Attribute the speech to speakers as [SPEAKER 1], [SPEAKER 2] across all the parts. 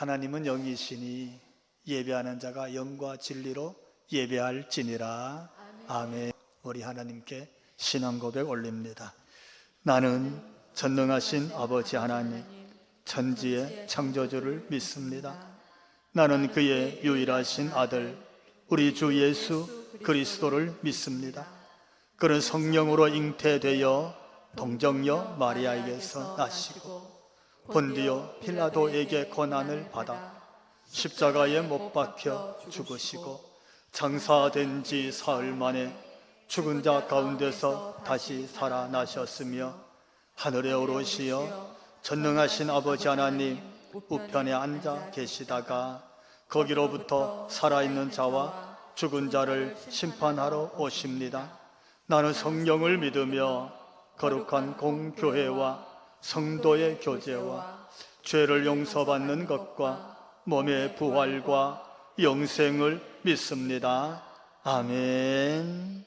[SPEAKER 1] 하나님은 영이시니 예배하는 자가 영과 진리로 예배할지니라. 아멘. 우리 하나님께 신앙 고백 올립니다. 나는 전능하신 아버지 하나님, 천지의 창조주를 믿습니다. 나는 그의 유일하신 아들 우리 주 예수 그리스도를 믿습니다. 그는 성령으로 잉태되어 동정녀 마리아에게서 나시고 본디오 필라도에게 고난을 받아 십자가에 못 박혀 죽으시고 장사된 지 사흘 만에 죽은 자 가운데서 다시 살아나셨으며 하늘에 오르시어 전능하신 아버지 하나님 우편에 앉아 계시다가 거기로부터 살아있는 자와 죽은 자를 심판하러 오십니다. 나는 성령을 믿으며 거룩한 공교회와 성도의 교제와 죄를 용서받는 것과 몸의 부활과 영생을 믿습니다. 아멘.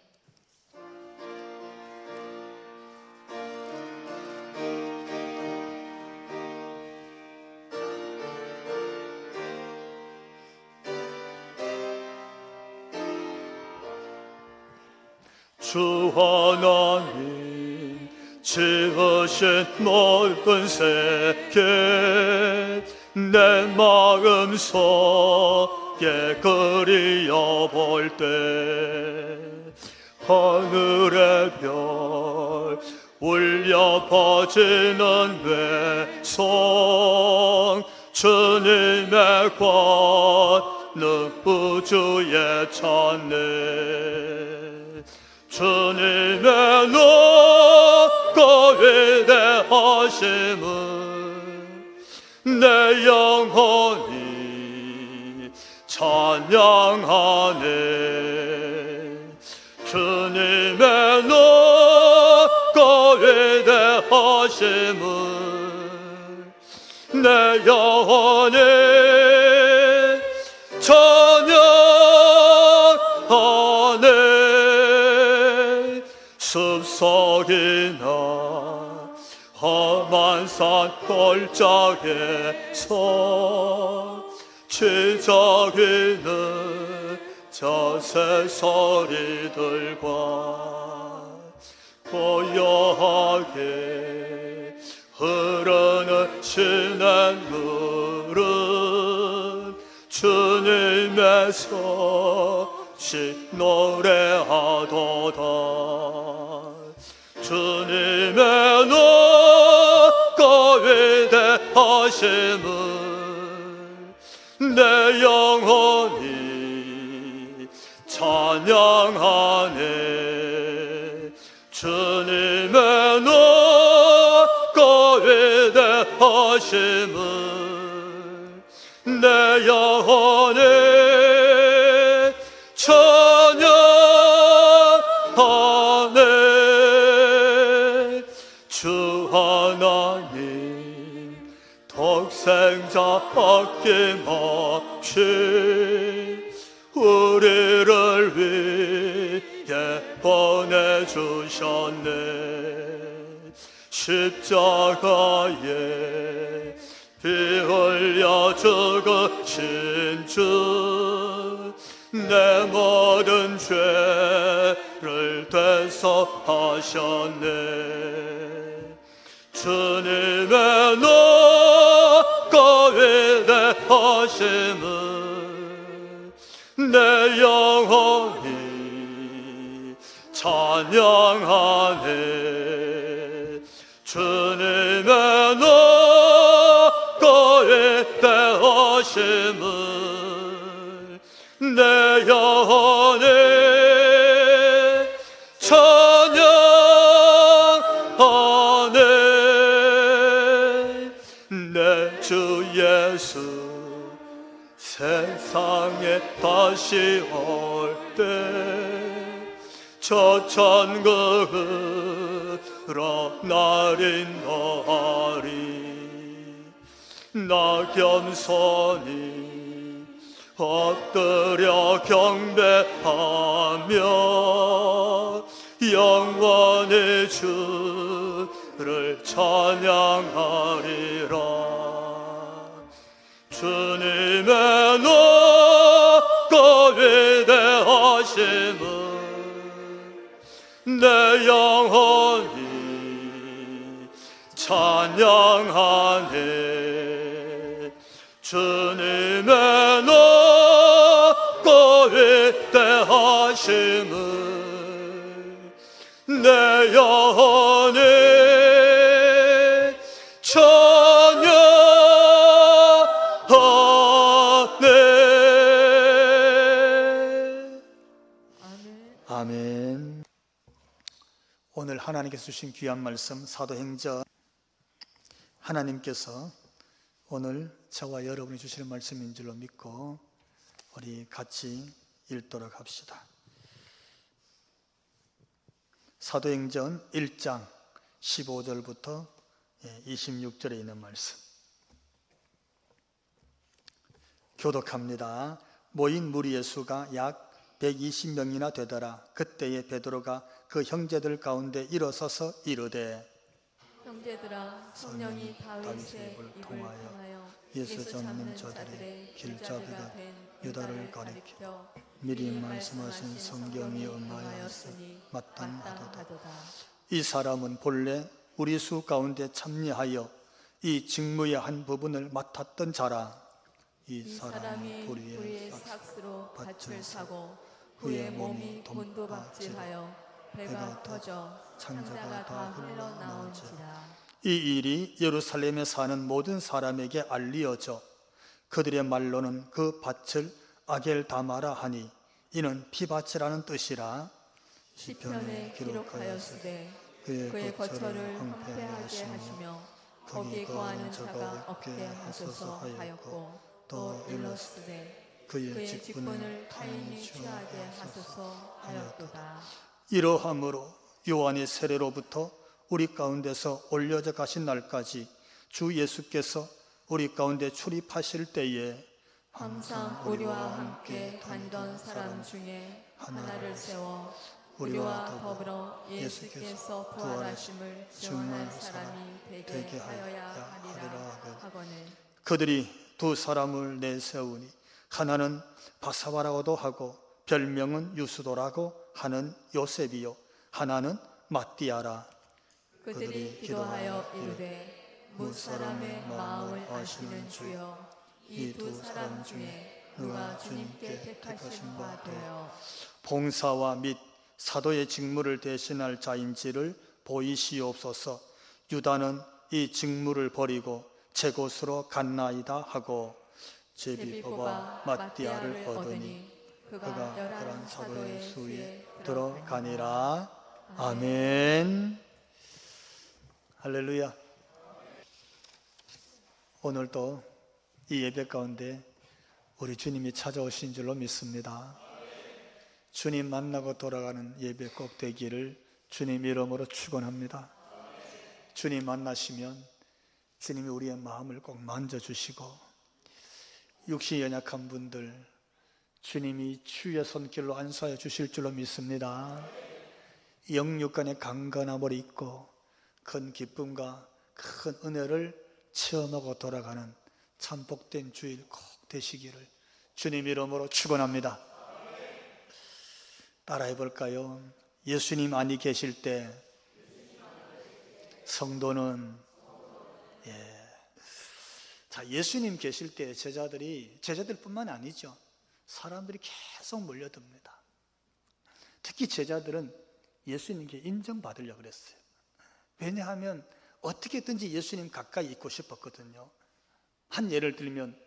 [SPEAKER 1] 주 하나님 지으신 모든 세계 내 마음속에 그리워 볼 때 하늘의 별 울려 퍼지는 외성 주님의 권능 우주에 찾네. 주님의 높고 위대하심을 내 영혼이 찬양하네. 주님의 높고 위대하심을 내 영혼이 찬양하네. 숲속이나 험한 산 골짜기에서 지저귀는 저 새소리들과 고요하게 흐르는 시냇물은 주님의 섭씨 노래하도다. 주님의 높고 위대하심을 내 영혼이 찬양하네. 주님의 높고 위대하심을 내 영혼이 찬양하네. 주 하나님 독생자 아낌없이 우리를 위해 보내주셨네. 십자가에 피 흘려 죽으신 주 내 모든 죄를 대속하셨네. 주님의 높고 위대하심을 내 영혼이 찬양하네. 주님의 높고 위대하심을 내 영혼이 찬양하네. 내 주 예수 세상에 다시 올 때 저 천국으로 날 인도하리. 나 겸손히 엎드려 경배하며 영원히 주를 찬양하리라. 주님의 높고 위대하심을 내 영혼이 찬양하네. 주님의 높고 위대하심을 내 영혼이 찬양하네. 아멘. 오늘 하나님께서 주신 귀한 말씀 사도행전, 하나님께서 오늘 저와 여러분이 주시는 말씀인 줄로 믿고 우리 같이 읽도록 합시다. 사도행전 1장 15절부터 26절에 있는 말씀 교독합니다. 모인 무리의 수가 약 120명이나 되더라. 그때에 베드로가 그 형제들 가운데 일어서서 이르되,
[SPEAKER 2] 형제들아, 성령이 다윗의 입을 통하여 예수 잡는 자들의 길잡이가 된 유다를 가리켜 미리 말씀하신 성경이 응하였으니 마땅하도다.
[SPEAKER 1] 이 사람은 본래 우리 수 가운데 참여하여 이 직무의 한 부분을 맡았던 자라.
[SPEAKER 2] 이 사람이 불의의 삭스로 밭을 사고 후에 몸이 곤두박질하여 배가 터져 창자가 다 흘러나온지라.
[SPEAKER 1] 이 일이 예루살렘에 사는 모든 사람에게 알리어져 그들의 말로는 그 밭을 아겔다마라 하니 이는 피밭이라는 뜻이라.
[SPEAKER 2] 시편에 기록하였으되 그의 거처를 황폐하게 하시며 거기 거하는 자가 없게 하소서 하였고, 또 일렀으되 그의 직분을 타인이 취하게 하소서 하였도다.
[SPEAKER 1] 이러함으로 요한의 세례로부터 우리 가운데서 올려져 가신 날까지 주 예수께서 우리 가운데 출입하실 때에
[SPEAKER 2] 항상 우리와 함께 다니던 사람 중에 하나를 세워 우리와 더불어 예수께서 부활하심을 증언할 사람이 되게 하여야 하리라 하거늘.
[SPEAKER 1] 그들이 두 사람을 내세우니 하나는 바사바라고도 하고 별명은 유수도라고 하는 요셉이요 하나는 마띠아라.
[SPEAKER 2] 그들이 기도하여 이르되, 무사람의 마음을 아시는 주여, 이 두 사람 중에 누가 주님께 택하신 바 되어
[SPEAKER 1] 봉사와 및 사도의 직무를 대신할 자인지를 보이시옵소서. 유다는 이 직무를 버리고 제 곳으로 갔나이다 하고 제비 뽑아 마띠아를 얻으니 그가 11 사도의 수에 들어가니라. 아멘. 할렐루야. 오늘도 이 예배 가운데 우리 주님이 찾아오신 줄로 믿습니다. 주님 만나고 돌아가는 예배 꼭 되기를 주님 이름으로 축원합니다. 주님 만나시면 주님이 우리의 마음을 꼭 만져주시고, 육신이 연약한 분들 주님이 주의 손길로 안수하여 주실 줄로 믿습니다. 영육간의 강건함을 잊고 큰 기쁨과 큰 은혜를 체험하고 돌아가는 참 복된 주일 꼭 되시기를 주님 이름으로 축원합니다. 따라해 볼까요? 예수님 안이 계실 때 성도는 자, 예수님 계실 때 제자들뿐만 아니죠. 사람들이 계속 몰려듭니다. 특히 제자들은 예수님께 인정받으려고 그랬어요. 왜냐하면 어떻게든지 예수님 가까이 있고 싶었거든요. 한 예를 들면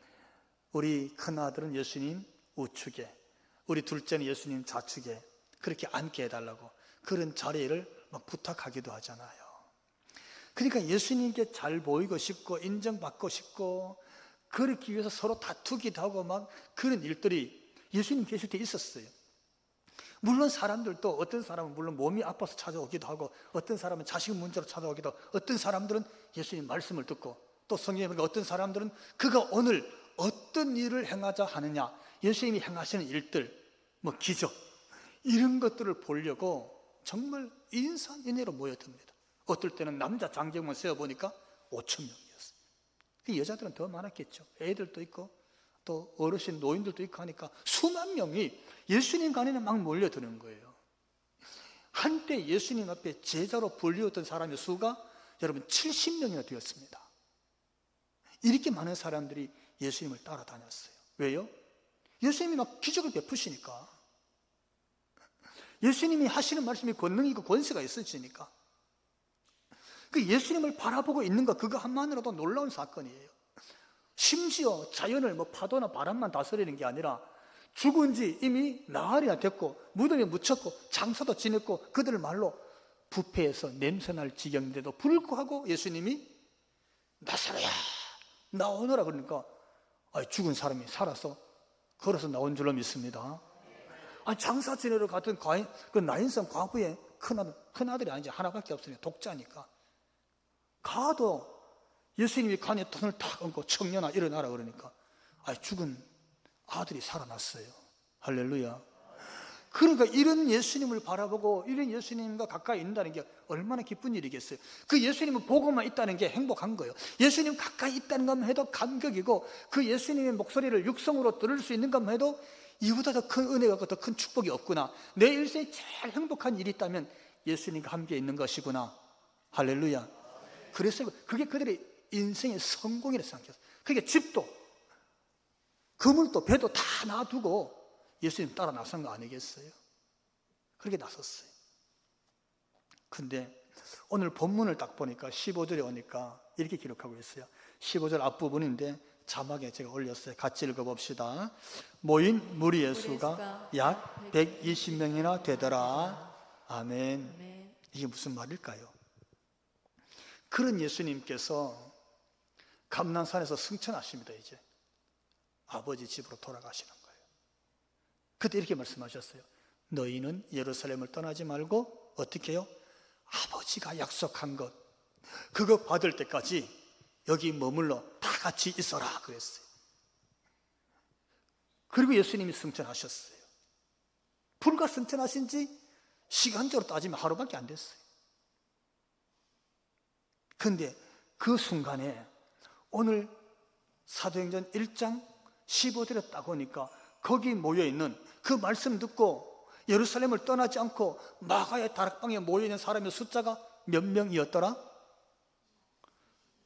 [SPEAKER 1] 우리 큰아들은 예수님 우측에, 우리 둘째는 예수님 좌측에 그렇게 앉게 해달라고 그런 자리를 막 부탁하기도 하잖아요. 그러니까 예수님께 잘 보이고 싶고 인정받고 싶고 그렇기 위해서 서로 다투기도 하고 막 그런 일들이 예수님 계실 때 있었어요. 물론 사람들도 어떤 사람은 물론 몸이 아파서 찾아오기도 하고 어떤 사람은 자식 문제로 찾아오기도 하고 어떤 사람들은 예수님 말씀을 듣고 또 성경에 보니까 어떤 사람들은 그가 오늘 어떤 일을 행하자 하느냐, 예수님이 행하시는 일들, 뭐 기적 이런 것들을 보려고 정말 인산인해로 모여듭니다. 어떨 때는 남자 장정만 세어보니까 5,000명이었어요. 여자들은 더 많았겠죠. 애들도 있고 또 어르신 노인들도 있고 하니까 수만 명이 예수님 관에는 막 몰려드는 거예요. 한때 예수님 앞에 제자로 불리웠던 사람의 수가 여러분 70명이나 되었습니다. 이렇게 많은 사람들이 예수님을 따라다녔어요. 왜요? 예수님이 막 기적을 베푸시니까, 예수님이 하시는 말씀이 권능이 있고 권세가 있으시니까, 그 예수님을 바라보고 있는 것, 그거 한만으로도 놀라운 사건이에요. 심지어 자연을 파도나 바람만 다스리는 게 아니라 죽은 지 이미 나흘이나 됐고 무덤에 묻혔고 장사도 지냈고 그들 말로 부패해서 냄새날 지경인데도 불구하고 예수님이 나사로야 나오너라 그러니까 죽은 사람이 살아서 걸어서 나온 줄로 믿습니다. 장사 지내러 갔던 그 나인성 과부의 큰아들이 아니지, 하나밖에 없으니까 독자니까 가도 예수님이 간에 손을 탁 얹고 청년아 일어나라 그러니까 죽은 아들이 살아났어요. 할렐루야. 그러니까 이런 예수님을 바라보고 이런 예수님과 가까이 있다는 게 얼마나 기쁜 일이겠어요. 그 예수님을 보고만 있다는 게 행복한 거예요. 예수님 가까이 있다는 것만 해도 감격이고, 그 예수님의 목소리를 육성으로 들을 수 있는 것만 해도 이보다 더 큰 은혜가 없고 더 큰 축복이 없구나, 내 일생에 제일 행복한 일이 있다면 예수님과 함께 있는 것이구나. 할렐루야. 그래서 그게 그들의 인생의 성공이라 생각했어요. 그게 집도 그물도 배도 다 놔두고 예수님 따라 나선 거 아니겠어요? 그렇게 나섰어요. 근데 오늘 본문을 딱 보니까 15절에 오니까 이렇게 기록하고 있어요. 15절 앞부분인데 자막에 제가 올렸어요. 같이 읽어봅시다. 모인 무리의 수가 약 120명이나 되더라. 아멘. 이게 무슨 말일까요? 그런 예수님께서 감난산에서 승천하십니다. 이제 아버지 집으로 돌아가시는 거예요. 그때 이렇게 말씀하셨어요. 너희는 예루살렘을 떠나지 말고 어떻게 해요? 아버지가 약속한 것, 그거 받을 때까지 여기 머물러 다 같이 있어라 그랬어요. 그리고 예수님이 승천하셨어요. 불과 승천하신 지 시간적으로 따지면 하루밖에 안 됐어요. 근데 그 순간에 오늘 사도행전 1장 15절에 딱 오니까 거기 모여있는 그 말씀 듣고 예루살렘을 떠나지 않고 마가의 다락방에 모여있는 사람의 숫자가 몇 명이었더라?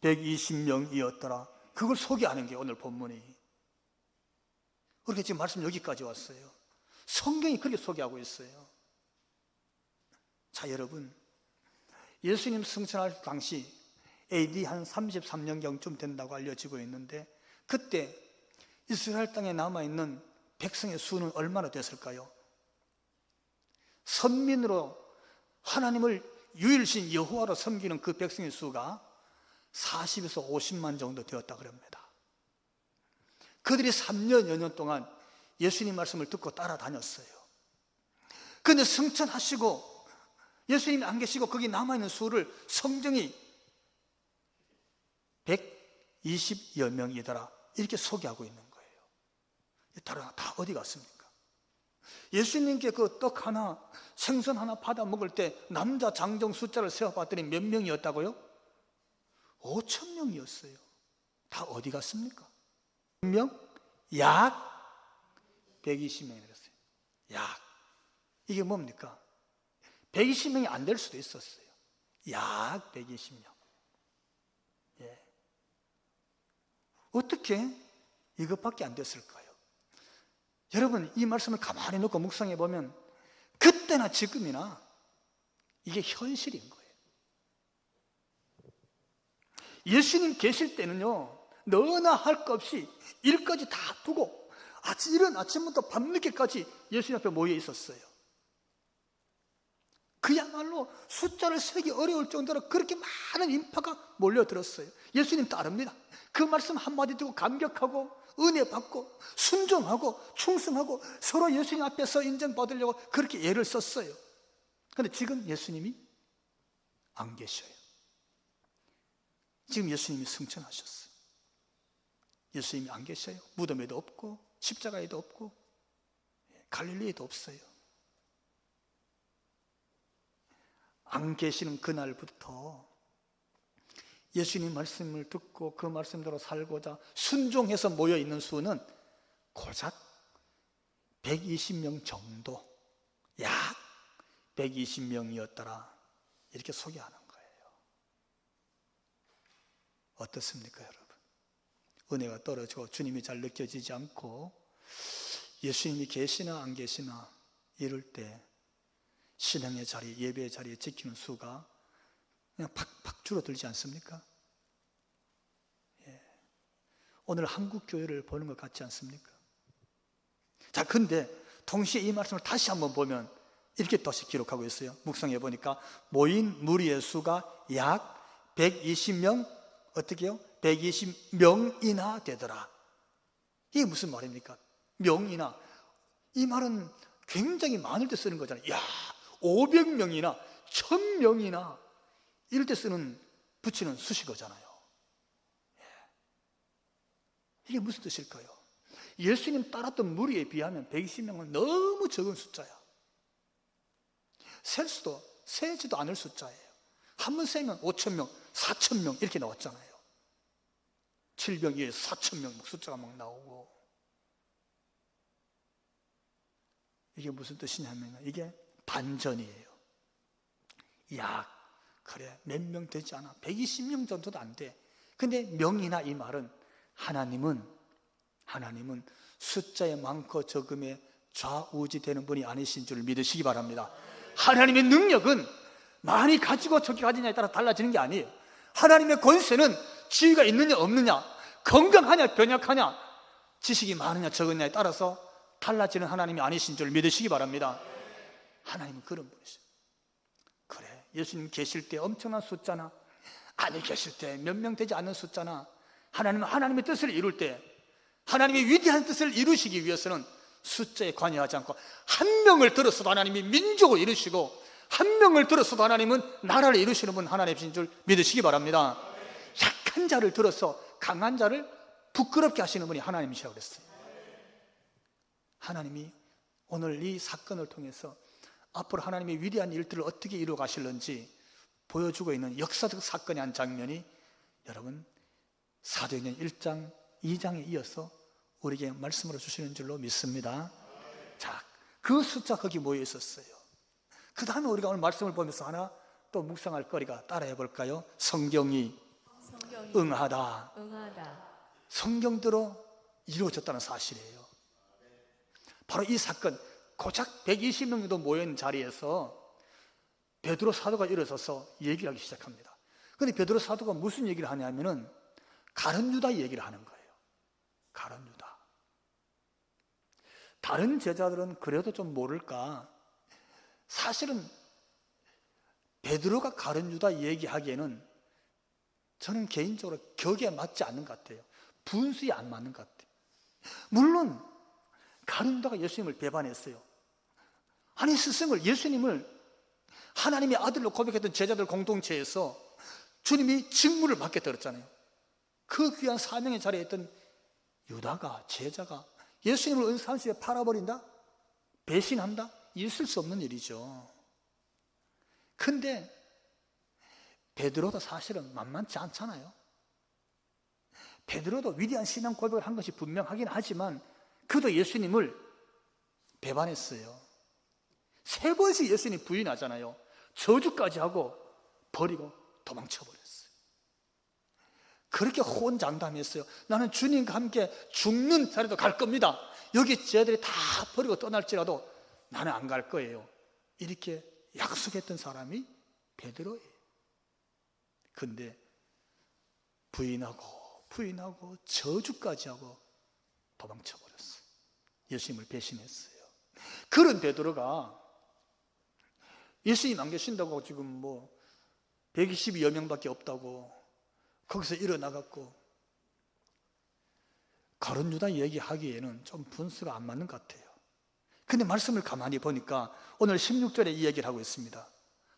[SPEAKER 1] 120명이었더라. 그걸 소개하는 게 오늘 본문이. 그렇게 지금 말씀 여기까지 왔어요. 성경이 그렇게 소개하고 있어요. 자, 여러분, 예수님 승천할 당시 AD 한 33년경쯤 된다고 알려지고 있는데, 그때 이스라엘 땅에 남아있는 백성의 수는 얼마나 됐을까요? 선민으로 하나님을 유일신 여호와로 섬기는 그 백성의 수가 40에서 50만 정도 되었다 그럽니다. 그들이 3년, 여년 동안 예수님 말씀을 듣고 따라다녔어요. 그런데 승천하시고 예수님이 안 계시고 거기 남아있는 수를 성경이 120여 명이더라 이렇게 소개하고 있는 거예요. 다 어디 갔습니까? 예수님께 그 떡 하나, 생선 하나 받아 먹을 때 남자 장정 숫자를 세어봤더니 몇 명이었다고요? 5천 명이었어요. 다 어디 갔습니까? 명? 약 120명이 됐어요. 약. 이게 뭡니까? 120명이 안 될 수도 있었어요. 약 120명. 예. 어떻게 이것밖에 안 됐을까요? 여러분, 이 말씀을 가만히 놓고 묵상해 보면 그때나 지금이나 이게 현실인 거예요. 예수님 계실 때는요, 너나 할 것 없이 일까지 다 두고 이른 아침부터 밤늦게까지 예수님 앞에 모여 있었어요. 그야말로 숫자를 세기 어려울 정도로 그렇게 많은 인파가 몰려들었어요. 예수님 따릅니다. 그 말씀 한마디 듣고 감격하고 은혜 받고 순종하고 충성하고 서로 예수님 앞에서 인정받으려고 그렇게 애를 썼어요. 그런데 지금 예수님이 안 계셔요. 지금 예수님이 승천하셨어요. 예수님이 안 계셔요. 무덤에도 없고 십자가에도 없고 갈릴리에도 없어요. 안 계시는 그날부터 예수님 말씀을 듣고 그 말씀대로 살고자 순종해서 모여있는 수는 고작 120명 정도, 약 120명이었더라, 이렇게 소개하는 거예요. 어떻습니까, 여러분? 은혜가 떨어지고 주님이 잘 느껴지지 않고 예수님이 계시나 안 계시나 이럴 때 신앙의 자리, 예배의 자리에 지키는 수가 그냥 팍팍 줄어들지 않습니까? 예. 오늘 한국 교회를 보는 것 같지 않습니까? 자, 근데 동시에 이 말씀을 다시 한번 보면 이렇게 다시 기록하고 있어요. 묵상해 보니까 모인 무리의 수가 약 120명, 어떻게 해요? 120명이나 되더라. 이게 무슨 말입니까? 명이나. 이 말은 굉장히 많을 때 쓰는 거잖아요. 야, 500명이나 1000명이나 이럴 때 붙이는 수식어잖아요. 이게 무슨 뜻일까요? 예수님 따랐던 무리에 비하면 120명은 너무 적은 숫자야. 세지도 않을 숫자예요. 한 번 세면 5,000명, 4,000명 이렇게 나왔잖아요. 700에 4,000명 숫자가 막 나오고. 이게 무슨 뜻이냐면 이게 반전이에요. 약, 그래, 몇 명 되지 않아. 120명 정도도 안 돼. 근데 명이나 이 말은 하나님은 숫자의 많고 적음에 좌우지되는 분이 아니신 줄 믿으시기 바랍니다. 하나님의 능력은 많이 가지고 적게 가지냐에 따라 달라지는 게 아니에요. 하나님의 권세는 지위가 있느냐 없느냐, 건강하냐 변약하냐, 지식이 많으냐 적으냐에 따라서 달라지는 하나님이 아니신 줄 믿으시기 바랍니다. 하나님은 그런 분이세요. 그래, 예수님 계실 때 엄청난 숫자나 아니 계실 때 몇 명 되지 않는 숫자나 하나님은 하나님의 뜻을 이룰 때, 하나님의 위대한 뜻을 이루시기 위해서는 숫자에 관여하지 않고 한 명을 들었어도 하나님이 민족을 이루시고 한 명을 들었어도 하나님은 나라를 이루시는 분 하나님이신 줄 믿으시기 바랍니다. 약한 자를 들어서 강한 자를 부끄럽게 하시는 분이 하나님이시라고 그랬어요. 하나님이 오늘 이 사건을 통해서 앞으로 하나님의 위대한 일들을 어떻게 이루어 가실는지 보여주고 있는 역사적 사건의 한 장면이 여러분 사도행전 1장 2장에 이어서 우리에게 말씀으로 주시는 줄로 믿습니다. 자, 그 숫자 거기 모여 있었어요. 그 다음에 우리가 오늘 말씀을 보면서 하나 또 묵상할 거리가 따라해 볼까요? 성경이 응하다. 성경대로 이루어졌다는 사실이에요. 바로 이 사건, 고작 120명 정도 모인 자리에서 베드로 사도가 일어서서 얘기를 하기 시작합니다. 그런데 베드로 사도가 무슨 얘기를 하냐면은 가룟 유다 얘기를 하는 거예요. 가룟 유다. 다른 제자들은 그래도 좀 모를까, 사실은 베드로가 가룟 유다 얘기하기에는 저는 개인적으로 격에 맞지 않는 것 같아요. 분수에 안 맞는 것 같아요. 물론 가룟 유다가 예수님을 배반했어요. 아니, 스승을, 예수님을 하나님의 아들로 고백했던 제자들 공동체에서 주님이 직무를 맡게 들었잖아요. 그 귀한 사명의 자리에 있던 유다가, 제자가 예수님을 은사한시에 팔아버린다? 배신한다? 있을 수 없는 일이죠. 근데 베드로도 사실은 만만치 않잖아요. 베드로도 위대한 신앙 고백을 한 것이 분명하긴 하지만 그도 예수님을 배반했어요. 3번씩 예수님 부인하잖아요. 저주까지 하고 버리고 도망쳐버렸어요. 그렇게 호언장담했어요. 나는 주님과 함께 죽는 자리도 갈 겁니다. 여기 쟤들이 다 버리고 떠날지라도 나는 안 갈 거예요. 이렇게 약속했던 사람이 베드로예요. 근데 부인하고 저주까지 하고 도망쳐버렸어요. 예수님을 배신했어요. 그런 베드로가 예수님 안 계신다고 지금 120여 명밖에 없다고 거기서 일어나갖고 가룟 유다 얘기하기에는 좀 분수가 안 맞는 것 같아요. 근데 말씀을 가만히 보니까 오늘 16절에 이 얘기를 하고 있습니다.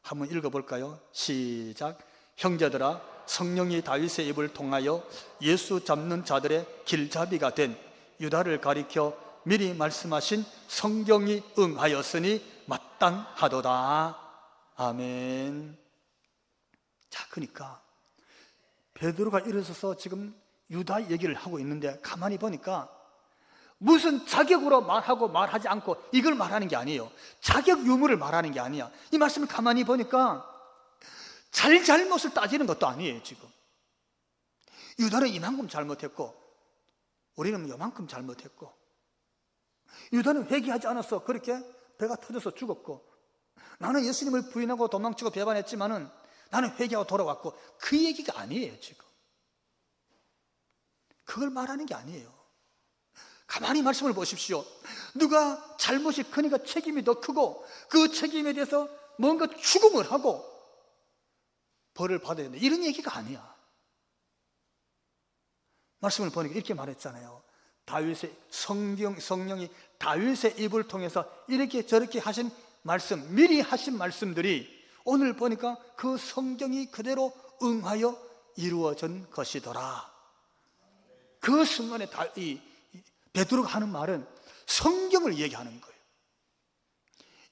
[SPEAKER 1] 한번 읽어볼까요? 시작. 형제들아, 성령이 다윗의 입을 통하여 예수 잡는 자들의 길잡이가 된 유다를 가리켜 미리 말씀하신 성경이 응하였으니 마땅하도다. 아멘. 자, 그러니까 베드로가 일어서서 지금 유다 얘기를 하고 있는데 가만히 보니까 무슨 자격으로 말하고 말하지 않고 이걸 말하는 게 아니에요. 자격 유무를 말하는 게 아니야. 이 말씀을 가만히 보니까 잘못을 따지는 것도 아니에요. 지금 유다는 이만큼 잘못했고 우리는 요만큼 잘못했고, 유다는 회개하지 않았어. 그렇게 배가 터져서 죽었고, 나는 예수님을 부인하고 도망치고 배반했지만은 나는 회개하고 돌아왔고, 그 얘기가 아니에요. 지금 그걸 말하는 게 아니에요. 가만히 말씀을 보십시오. 누가 잘못이 크니까 책임이 더 크고 그 책임에 대해서 뭔가 추궁을 하고 벌을 받아야 된다, 이런 얘기가 아니야. 말씀을 보니까 이렇게 말했잖아요. 다윗의 성령이 다윗의 입을 통해서 이렇게 저렇게 하신 말씀, 미리 하신 말씀들이 오늘 보니까 그 성경이 그대로 응하여 이루어진 것이더라. 그 순간에 베드로가 하는 말은 성경을 얘기하는 거예요.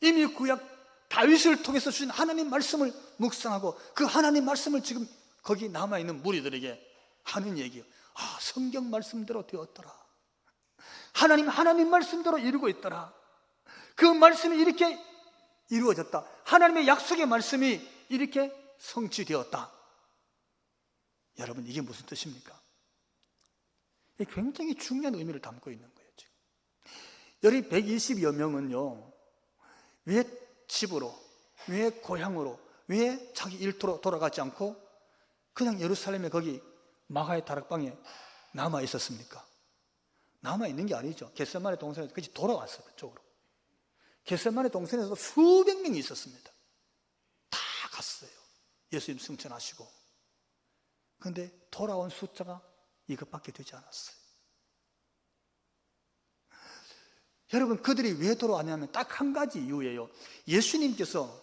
[SPEAKER 1] 이미 구약 다윗을 통해서 주신 하나님 말씀을 묵상하고 그 하나님 말씀을 지금 거기 남아있는 무리들에게 하는 얘기예요. 아, 성경 말씀대로 되었더라. 하나님 말씀대로 이루고 있더라. 그 말씀이 이렇게 이루어졌다. 하나님의 약속의 말씀이 이렇게 성취되었다. 여러분, 이게 무슨 뜻입니까? 이게 굉장히 중요한 의미를 담고 있는 거예요. 지금 여기 120여 명은요, 왜 집으로, 왜 고향으로, 왜 자기 일터로 돌아가지 않고 그냥 예루살렘에 거기 마가의 다락방에 남아 있었습니까? 남아 있는 게 아니죠. 겟세마네 동산에서 같이 돌아왔어요. 그쪽으로. 겟세마네 동산에서 수백 명이 있었습니다. 다 갔어요. 예수님 승천하시고. 그런데 돌아온 숫자가 이것밖에 되지 않았어요. 여러분, 그들이 왜 돌아왔냐면 딱 한 가지 이유예요. 예수님께서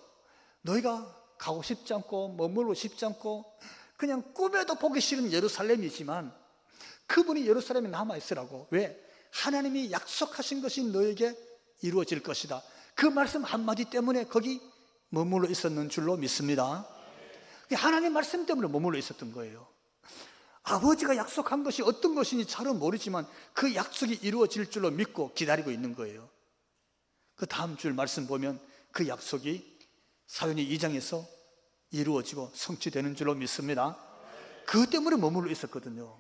[SPEAKER 1] 너희가 가고 싶지 않고 머물고 싶지 않고 그냥 꿈에도 보기 싫은 예루살렘이지만 그분이 예루살렘에 남아있으라고. 왜? 하나님이 약속하신 것이 너에게 이루어질 것이다. 그 말씀 한마디 때문에 거기 머물러 있었는 줄로 믿습니다. 하나님 말씀 때문에 머물러 있었던 거예요. 아버지가 약속한 것이 어떤 것인지 잘은 모르지만 그 약속이 이루어질 줄로 믿고 기다리고 있는 거예요. 그 다음 줄 말씀 보면 그 약속이 사도행전 2장에서 이루어지고 성취되는 줄로 믿습니다. 그것 때문에 머물러 있었거든요.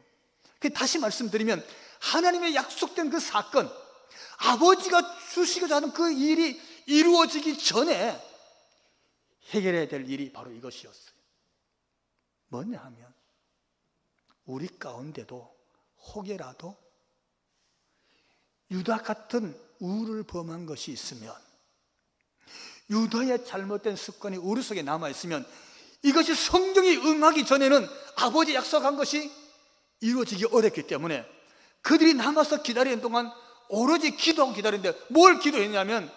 [SPEAKER 1] 다시 말씀드리면 하나님의 약속된 그 사건, 아버지가 주시고자 하는 그 일이 이루어지기 전에 해결해야 될 일이 바로 이것이었어요. 뭐냐 하면 우리 가운데도 혹여라도 유다 같은 우를 범한 것이 있으면, 유다의 잘못된 습관이 우리 속에 남아있으면 이것이 성경이 응하기 전에는 아버지 약속한 것이 이루어지기 어렵기 때문에 그들이 남아서 기다리는 동안 오로지 기도하고 기다리는데 뭘 기도했냐면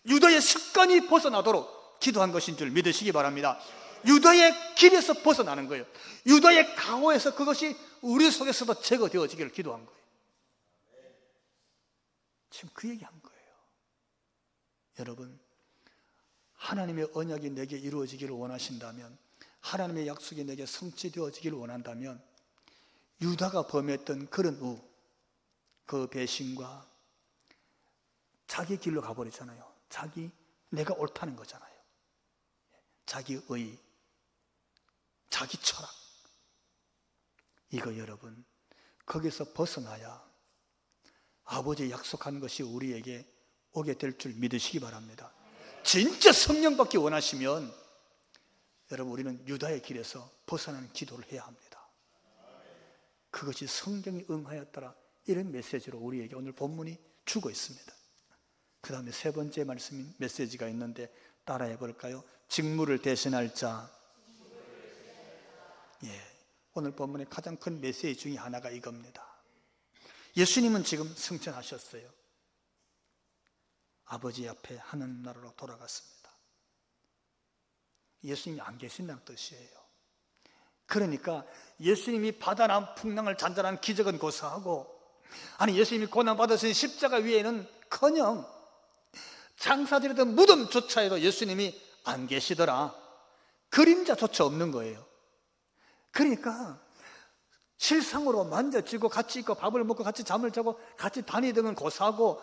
[SPEAKER 1] 유다의 습관이 벗어나도록 기도한 것인 줄 믿으시기 바랍니다. 유다의 길에서 벗어나는 거예요. 유다의 가오에서 그것이 우리 속에서도 제거되어지기를 기도한 거예요. 지금 그 얘기한 거예요. 여러분, 하나님의 언약이 내게 이루어지기를 원하신다면, 하나님의 약속이 내게 성취되어지기를 원한다면 유다가 범했던 그런 그 배신과 자기 길로 가버리잖아요. 내가 옳다는 거잖아요. 자기 의, 자기 철학, 이거 여러분, 거기서 벗어나야 아버지 약속한 것이 우리에게 오게 될 줄 믿으시기 바랍니다. 진짜 성령 받기 원하시면 여러분, 우리는 유다의 길에서 벗어나는 기도를 해야 합니다. 그것이 성경이 응하였더라, 이런 메시지로 우리에게 오늘 본문이 주고 있습니다. 그 다음에 세 번째 말씀인 메시지가 있는데 따라해 볼까요? 직무를 대신할 자. 오늘 본문의 가장 큰 메시지 중에 하나가 이겁니다. 예수님은 지금 승천하셨어요. 아버지 앞에 하나님 나라로 돌아갔습니다. 예수님이 안 계신다는 뜻이에요. 그러니까 예수님이 바다나 풍랑을 잔잔한 기적은 고사하고, 아니 예수님이 고난받으신 십자가 위에는 커녕 장사들이던 무덤조차에도 예수님이 안 계시더라. 그림자조차 없는 거예요. 그러니까 실상으로 만져지고 같이 있고 밥을 먹고 같이 잠을 자고 같이 다니던 고사하고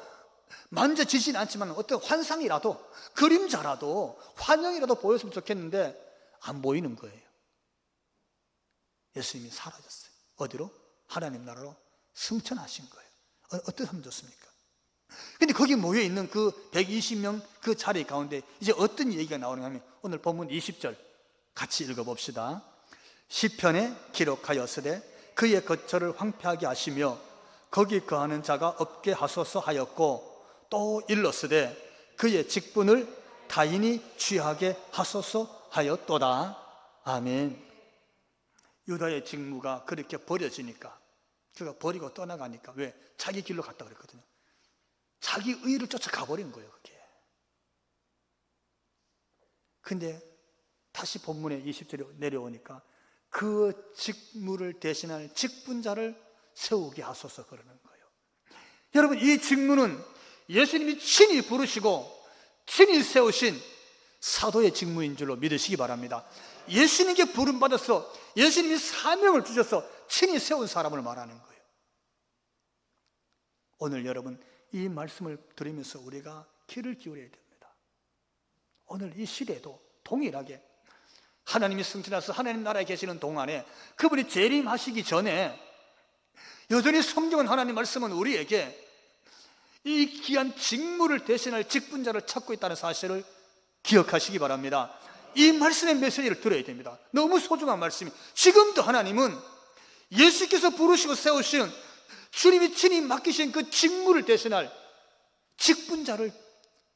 [SPEAKER 1] 만져지진 않지만 어떤 환상이라도 그림자라도 환영이라도 보였으면 좋겠는데 안 보이는 거예요. 예수님이 사라졌어요. 어디로? 하나님 나라로 승천하신 거예요. 어떻게 하면 좋습니까? 근데 거기 모여있는 그 120명 그 자리 가운데 이제 어떤 얘기가 나오는가 하면 오늘 본문 20절 같이 읽어봅시다. 시편에 기록하였으되 그의 거처를 황폐하게 하시며 거기 거하는 자가 없게 하소서 하였고 또 일렀으되 그의 직분을 타인이 취하게 하소서 하였도다. 아멘. 유다의 직무가 그렇게 버려지니까, 그가 버리고 떠나가니까, 왜? 자기 길로 갔다 그랬거든요. 자기 의를 쫓아가 버린 거예요, 그게. 근데 다시 본문에 20절에 내려오니까 그 직무를 대신할 직분자를 세우게 하소서 그러는 거예요. 여러분, 이 직무는 예수님이 친히 부르시고 친히 세우신 사도의 직무인 줄로 믿으시기 바랍니다. 예수님께 부름받아서 예수님이 사명을 주셔서 친히 세운 사람을 말하는 거예요. 오늘 여러분 이 말씀을 들으면서 우리가 귀를 기울여야 됩니다. 오늘 이 시대도 동일하게 하나님이 승천해서 하나님 나라에 계시는 동안에 그분이 재림하시기 전에 여전히 성경은 하나님 말씀은 우리에게 이 귀한 직무를 대신할 직분자를 찾고 있다는 사실을 기억하시기 바랍니다. 이 말씀의 메시지를 들어야 됩니다. 너무 소중한 말씀이, 지금도 하나님은 예수께서 부르시고 세우신 주님이 친히 맡기신 그 직무를 대신할 직분자를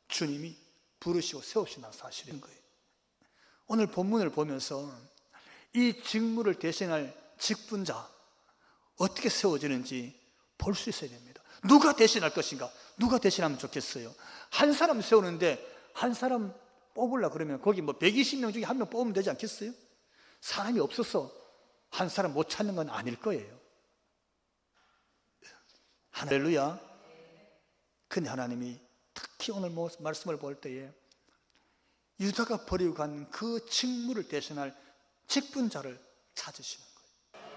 [SPEAKER 1] 주님이 부르시고 세우신다는 사실인 거예요. 오늘 본문을 보면서 이 직무를 대신할 직분자 어떻게 세워지는지 볼 수 있어야 됩니다. 누가 대신할 것인가? 누가 대신하면 좋겠어요? 한 사람 세우는데 한 사람 뽑으려고 그러면 거기 뭐 120명 중에 한 명 뽑으면 되지 않겠어요? 사람이 없어서 한 사람 못 찾는 건 아닐 거예요. 할렐루야. 근데 하나님이 특히 오늘 말씀을 볼 때에 유다가 버리고 간 그 직무를 대신할 직분자를 찾으시는 거예요.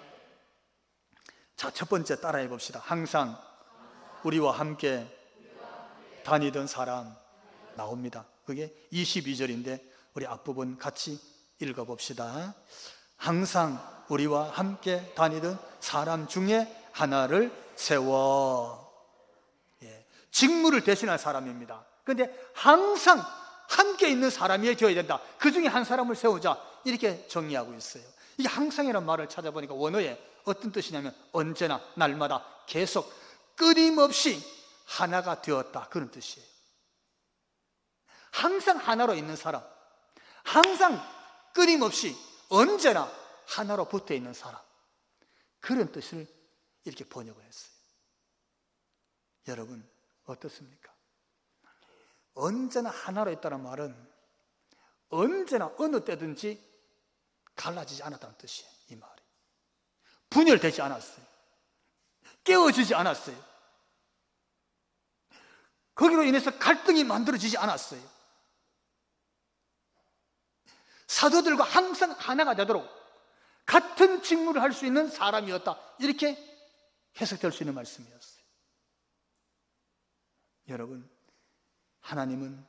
[SPEAKER 1] 자, 첫 번째 따라해 봅시다. 항상 우리와 함께 다니던 사람 나옵니다. 그게 22절인데 우리 앞부분 같이 읽어봅시다. 항상 우리와 함께 다니던 사람 중에 하나를 세워. 직무를 대신할 사람입니다. 그런데 항상 함께 있는 사람이 되어야 된다. 그 중에 한 사람을 세우자, 이렇게 정의하고 있어요. 이게 항상이라는 말을 찾아보니까 원어에 어떤 뜻이냐면 언제나, 날마다, 계속, 끊임없이 하나가 되었다, 그런 뜻이에요. 항상 하나로 있는 사람, 항상 끊임없이 언제나 하나로 붙어 있는 사람, 그런 뜻을 이렇게 번역을 했어요. 여러분 어떻습니까? 언제나 하나로 있다는 말은 언제나 어느 때든지 갈라지지 않았다는 뜻이에요. 이 말이 분열되지 않았어요. 깨어지지 않았어요. 거기로 인해서 갈등이 만들어지지 않았어요. 사도들과 항상 하나가 되도록 같은 직무를 할 수 있는 사람이었다, 이렇게 해석될 수 있는 말씀이었어요. 여러분, 하나님은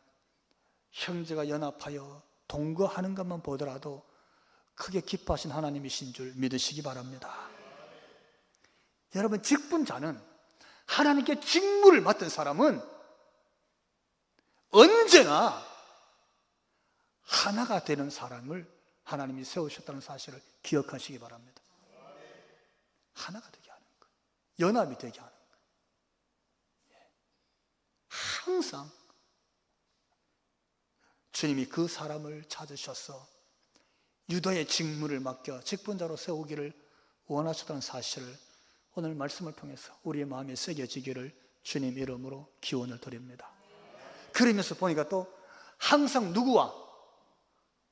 [SPEAKER 1] 형제가 연합하여 동거하는 것만 보더라도 크게 기뻐하신 하나님이신 줄 믿으시기 바랍니다. 여러분, 직분자는, 하나님께 직무를 맡은 사람은 언제나 하나가 되는 사람을 하나님이 세우셨다는 사실을 기억하시기 바랍니다. 하나가 되게 하는 거예요. 연합이 되게 하는 거예요. 항상 주님이 그 사람을 찾으셔서 유다의 직무를 맡겨 직분자로 세우기를 원하셨다는 사실을 오늘 말씀을 통해서 우리의 마음에 새겨지기를 주님 이름으로 기원을 드립니다. 그러면서 보니까 또 항상 누구와?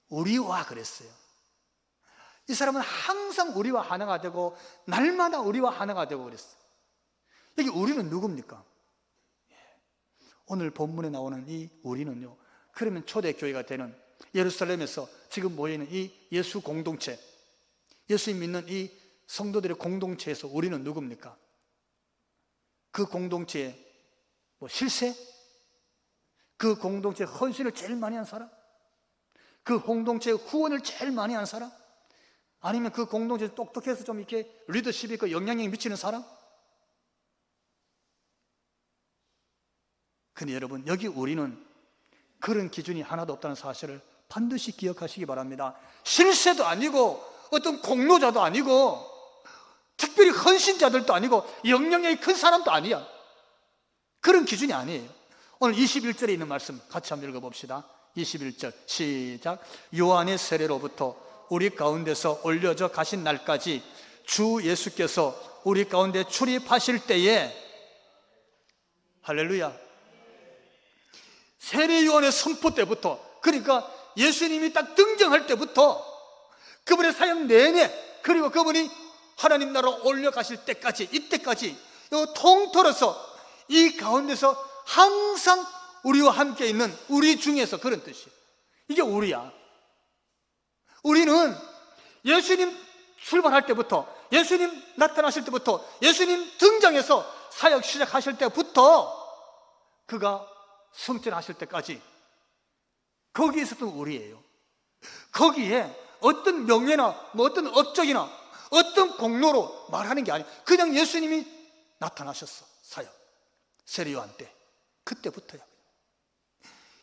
[SPEAKER 1] 우리와 그랬어요. 이 사람은 항상 우리와 하나가 되고 날마다 우리와 하나가 되고 그랬어요. 여기 우리는 누굽니까? 오늘 본문에 나오는 이 우리는요, 그러면 초대교회가 되는 예루살렘에서 지금 모여있는 이 예수 공동체, 예수님 믿는 이 성도들의 공동체에서 우리는 누굽니까? 그 공동체의 실세? 그 공동체의 헌신을 제일 많이 한 사람? 그 공동체의 후원을 제일 많이 한 사람? 아니면 그 공동체에서 똑똑해서 좀 이렇게 리더십이 있고 영향력이 미치는 사람? 근데 여러분, 여기 우리는 그런 기준이 하나도 없다는 사실을 반드시 기억하시기 바랍니다. 실세도 아니고 어떤 공로자도 아니고 특별히 헌신자들도 아니고 영향력이 큰 사람도 아니야. 그런 기준이 아니에요. 오늘 21절에 있는 말씀 같이 한번 읽어봅시다. 21절 시작. 요한의 세례로부터 우리 가운데서 올려져 가신 날까지 주 예수께서 우리 가운데 출입하실 때에, 할렐루야, 세례 요한의 선포 때부터, 그러니까 예수님이 딱 등장할 때부터 그분의 사역 내내, 그리고 그분이 하나님 나라로 올려가실 때까지, 이때까지 이 통틀어서 이 가운데서 항상 우리와 함께 있는 우리 중에서, 그런 뜻이에요. 이게 우리야. 우리는 예수님 출발할 때부터, 예수님 나타나실 때부터, 예수님 등장해서 사역 시작하실 때부터 그가 승천하실 때까지 거기에 있었던 우리예요. 거기에 어떤 명예나 어떤 업적이나 어떤 공로로 말하는 게 아니에요. 그냥 예수님이 나타나셨어. 사역 세례요한 때, 그때부터야.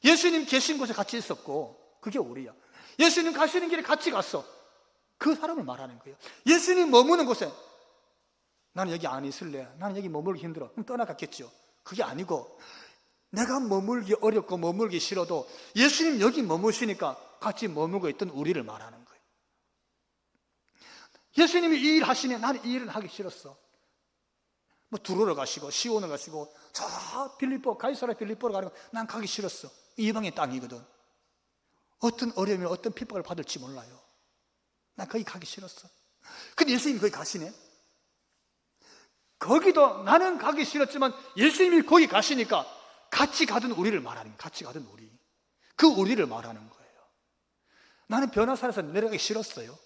[SPEAKER 1] 예수님 계신 곳에 같이 있었고 그게 우리야. 예수님 가시는 길에 같이 갔어. 그 사람을 말하는 거예요. 예수님 머무는 곳에 나는 여기 안 있을래, 나는 여기 머물기 힘들어, 그럼 떠나갔겠죠. 그게 아니고 내가 머물기 어렵고 머물기 싫어도 예수님 여기 머무시니까 같이 머물고 있던 우리를 말하는 거예요. 예수님이 이 일 하시네, 나는 이 일은 하기 싫었어. 두로로 가시고 시온을 가시고 저 빌립보, 가이사랴 빌립보로 가는 거 난 가기 싫었어. 이방의 땅이거든. 어떤 어려움이나 어떤 핍박을 받을지 몰라요. 난 거기 가기 싫었어. 근데 예수님이 거기 가시네. 거기도 나는 가기 싫었지만 예수님이 거기 가시니까 같이 가던 우리를 말하는 거예요. 같이 가던 우리, 그 우리를 말하는 거예요. 나는 변화산에서 내려가기 싫었어요.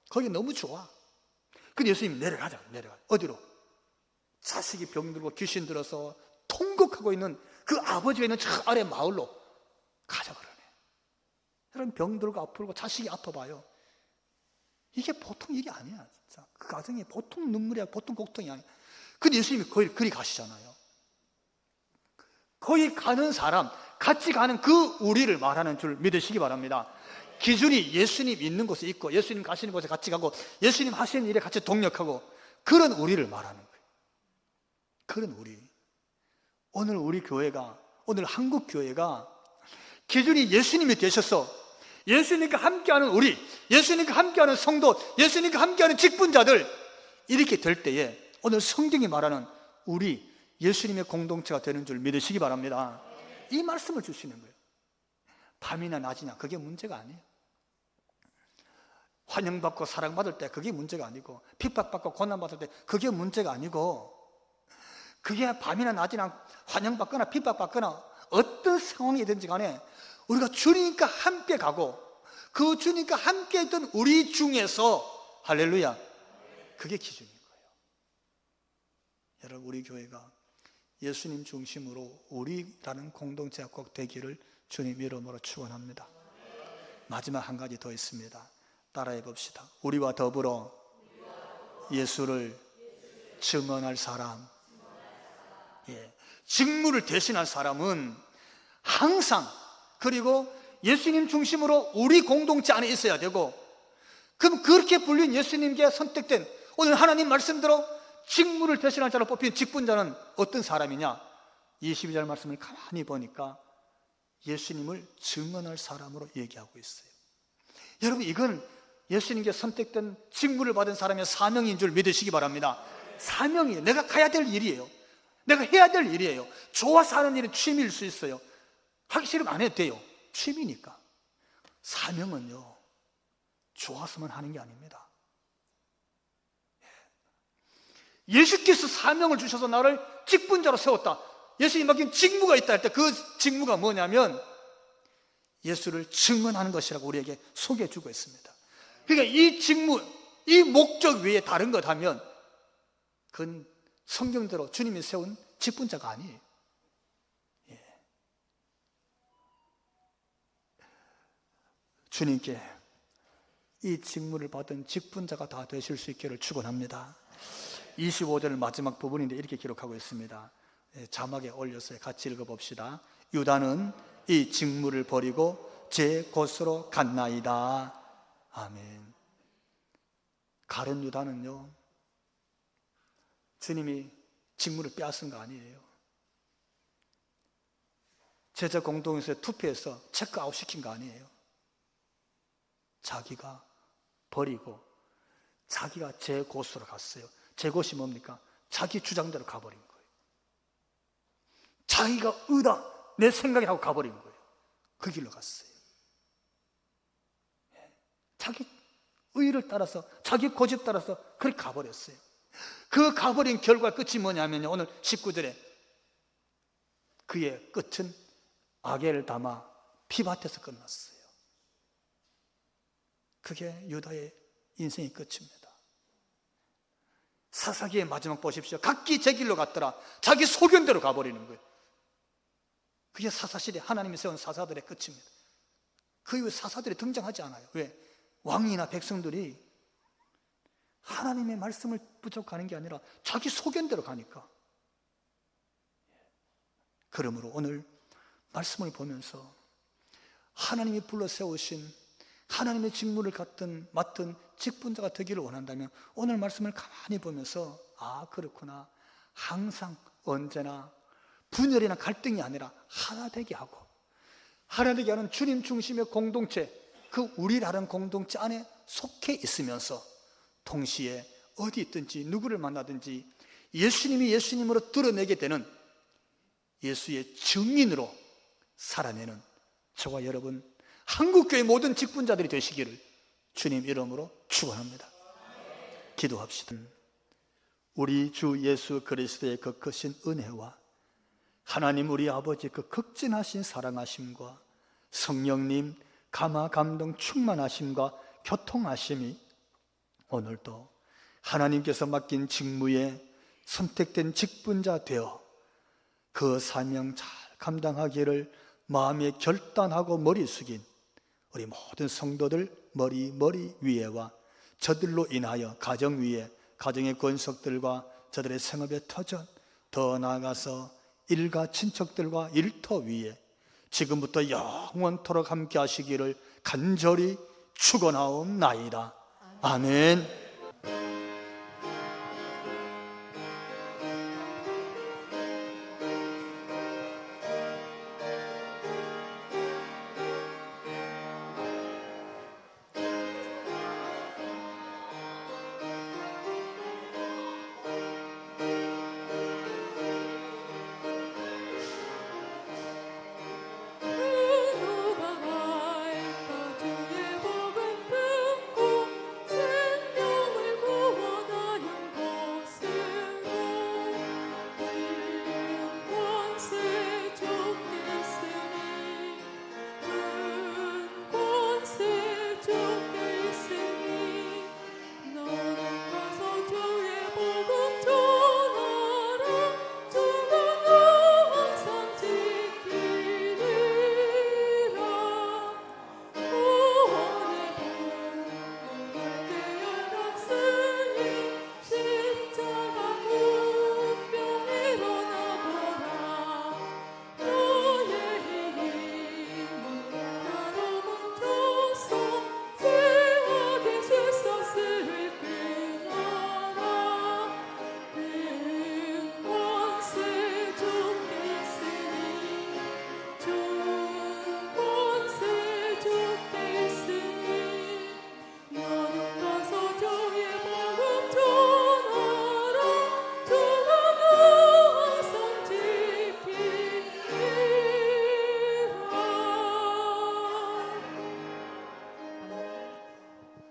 [SPEAKER 1] 거기 너무 좋아. 근데 예수님이 내려가자. 어디로? 자식이 병들고 귀신 들어서 통곡하고 있는 그 아버지가 있는 저 아래 마을로 가자 그러네. 여러분, 병들고 아프고 자식이 아파봐요. 이게 보통 일이 아니야. 진짜 그 가정이 보통 눈물이야, 보통 고통이 아니야. 근데 예수님이 거기 가시잖아요. 거기 가는 사람, 같이 가는 그 우리를 말하는 줄 믿으시기 바랍니다. 기준이 예수님 있는 곳에 있고 예수님 가시는 곳에 같이 가고 예수님 하시는 일에 같이 동력하고, 그런 우리를 말하는 거예요. 그런 우리. 오늘 우리 교회가, 오늘 한국 교회가 기준이 예수님이 되셔서 예수님과 함께하는 우리, 예수님과 함께하는 성도, 예수님과 함께하는 직분자들, 이렇게 될 때에 오늘 성경이 말하는 우리 예수님의 공동체가 되는 줄 믿으시기 바랍니다. 이 말씀을 주시는 거예요. 밤이나 낮이냐 그게 문제가 아니에요. 환영받고 사랑받을 때 그게 문제가 아니고, 핍박받고 고난받을 때 그게 문제가 아니고, 그게 밤이나 낮이나 환영받거나 핍박받거나 어떤 상황이든지 간에 우리가 주님과 함께 가고 그 주님과 함께 있던 우리 중에서, 할렐루야, 그게 기준인 거예요. 여러분, 우리 교회가 예수님 중심으로 우리라는 공동체가 꼭 되기를 주님 이름으로 축원합니다. 마지막 한 가지 더 있습니다. 따라해 봅시다. 우리와 더불어 예수를 증언할 사람. 직무를 대신할 사람은 항상, 그리고 예수님 중심으로 우리 공동체 안에 있어야 되고, 그럼 그렇게 불린 예수님께 선택된, 오늘 하나님 말씀대로 직무를 대신할 자로 뽑힌 직분자는 어떤 사람이냐? 22절 말씀을 가만히 보니까 예수님을 증언할 사람으로 얘기하고 있어요. 여러분, 이건 예수님께 선택된 직무를 받은 사람의 사명인 줄 믿으시기 바랍니다. 사명이에요. 내가 가야 될 일이에요. 내가 해야 될 일이에요. 좋아서 하는 일은 취미일 수 있어요. 하기 싫으면 안 해도 돼요. 취미니까. 사명은요, 좋아서만 하는 게 아닙니다. 예수께서 사명을 주셔서 나를 직분자로 세웠다. 예수님 맡긴 직무가 있다 할 때 그 직무가 뭐냐면 예수를 증언하는 것이라고 우리에게 소개해 주고 있습니다. 그러니까 이 직무, 이 목적 외에 다른 것 하면 그건 성경대로 주님이 세운 직분자가 아니에요. 주님께 이 직무를 받은 직분자가 다 되실 수 있기를 축원합니다. 25절 마지막 부분인데 이렇게 기록하고 있습니다. 자막에 올려서 같이 읽어봅시다. 유다는 이 직무를 버리고 제 곳으로 갔나이다. 아멘. 가룟 유다는요, 주님이 직무를 빼앗은 거 아니에요. 제자 공동에서 투표해서 체크아웃 시킨 거 아니에요. 자기가 버리고 자기가 제 곳으로 갔어요. 제 곳이 뭡니까? 자기 주장대로 가버린 거예요. 자기가 의다, 내 생각이라고 가버린 거예요. 그 길로 갔어요. 자기 의를 따라서, 자기 고집 따라서 그렇게 가버렸어요. 그 가버린 결과 끝이 뭐냐면요, 오늘 19절에 그의 끝은 악을 담아 피밭에서 끝났어요. 그게 유다의 인생의 끝입니다. 사사기의 마지막 보십시오. 각기 제 길로 갔더라. 자기 소견대로 가버리는 거예요. 그게 사사시대 하나님이 세운 사사들의 끝입니다. 그 이후 사사들이 등장하지 않아요. 왜? 왕이나 백성들이 하나님의 말씀을 부족하는 게 아니라 자기 소견대로 가니까. 그러므로 오늘 말씀을 보면서 하나님이 불러 세우신 하나님의 직무를 맡은 직분자가 되기를 원한다면 오늘 말씀을 가만히 보면서 아, 그렇구나, 항상 언제나 분열이나 갈등이 아니라 하나 되게 하고 하나 되게 하는 주님 중심의 공동체, 그 우리라는 공동체 안에 속해 있으면서 동시에 어디 있든지 누구를 만나든지 예수님이 예수님으로 드러내게 되는 예수의 증인으로 살아내는 저와 여러분 한국교회 모든 직분자들이 되시기를 주님 이름으로 축원합니다. 기도합시다. 우리 주 예수 그리스도의 그 크신 은혜와 하나님 우리 아버지 그 극진하신 사랑하심과 성령님 감화 감동 충만하심과 교통하심이 오늘도 하나님께서 맡긴 직무에 선택된 직분자 되어 그 사명 잘 감당하기를 마음에 결단하고 머리 숙인 우리 모든 성도들 머리 위에와 저들로 인하여 가정 위에 가정의 권속들과 저들의 생업의 터전, 더 나아가서 일가 친척들과 일터 위에 지금부터 영원토록 함께 하시기를 간절히 축원하옵나이다. 아멘.